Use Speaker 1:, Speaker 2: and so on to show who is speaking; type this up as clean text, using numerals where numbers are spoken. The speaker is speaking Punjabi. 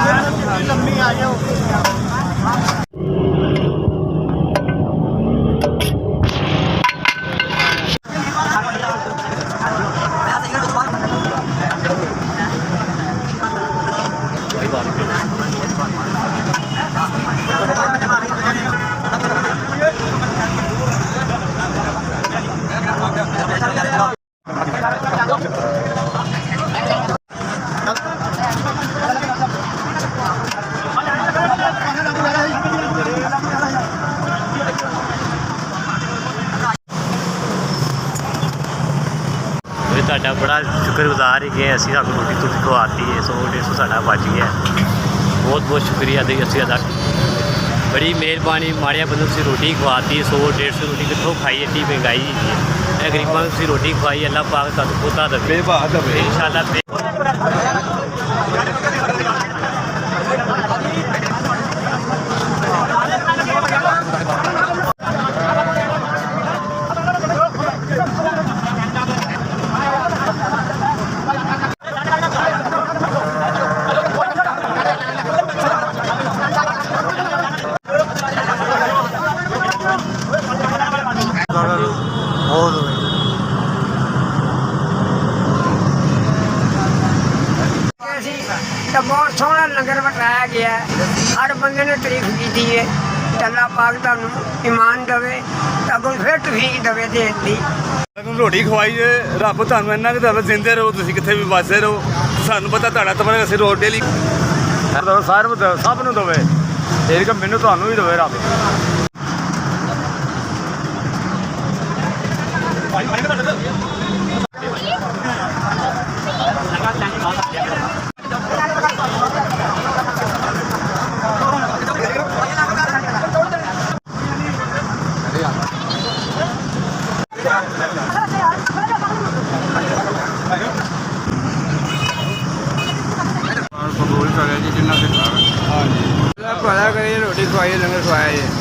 Speaker 1: लंबी आ जाओ।
Speaker 2: ਤੁਹਾਡਾ ਬੜਾ ਸ਼ੁਕਰਗੁਜ਼ਾਰ ਹੈਗੇ ਅਸੀਂ ਸਾਨੂੰ ਰੋਟੀ ਤੁਸੀਂ ਖਵਾਤੀ ਹੈ 100-150 ਸਾਡਾ ਬਚ ਗਿਆ ਬਹੁਤ ਬਹੁਤ ਸ਼ੁਕਰੀਆ ਦੇ ਅਸੀਂ ਅਦਾ ਬੜੀ ਮਿਹਰਬਾਨੀ ਮਾੜਿਆ ਬੰਦੇ ਤੁਸੀਂ ਰੋਟੀ ਖਵਾਤੀ 100-150 ਰੋਟੀ ਕਿੱਥੋਂ ਖਾਈ ਐਡੀ ਮਹਿੰਗਾਈ ਹੈਗੀ ਇਹ ਗਰੀਬਾਂ ਨੂੰ ਤੁਸੀਂ ਰੋਟੀ ਖਵਾਈ ਅੱਲਾਹ ਪਾਕ ਤੁਹਾਨੂੰ ਪੋਤਾ ਦੇਵੇ ਇਨਸ਼ਾਅੱਲਾ।
Speaker 3: तो बहुत सोहना लंगर बटाया गया है हर बंदे ने तारीफ की है अल्लाह पाक तुहानू ईमान देवे अगों फिर तौफीक देवे देण दी
Speaker 4: ਰੋਟੀ ਖਵਾਈ ਜੇ ਰੱਬ ਤੁਹਾਨੂੰ ਇੰਨਾ ਕਿ ਤੁਹਾਨੂੰ ਜਿੰਦੇ ਰਹੋ ਤੁਸੀਂ ਕਿੱਥੇ ਵੀ ਵਸਦੇ ਰਹੋ ਸਾਨੂੰ ਪਤਾ ਤੁਹਾਡਾ ਤਾਂ ਅਸੀਂ ਰੋਡ ਡੇਲੀ ਸਾਰਿਆਂ ਨੂੰ ਸਭ ਨੂੰ ਦੇਵੇ ਇਹ ਕਿ ਮੈਨੂੰ ਤੁਹਾਨੂੰ ਵੀ ਦੇਵੇ ਰੱਬ।
Speaker 5: कबूल करे जी जिन्ना से हाँ जी भला करिए रोटी खवाइए लंगर खवाया जी।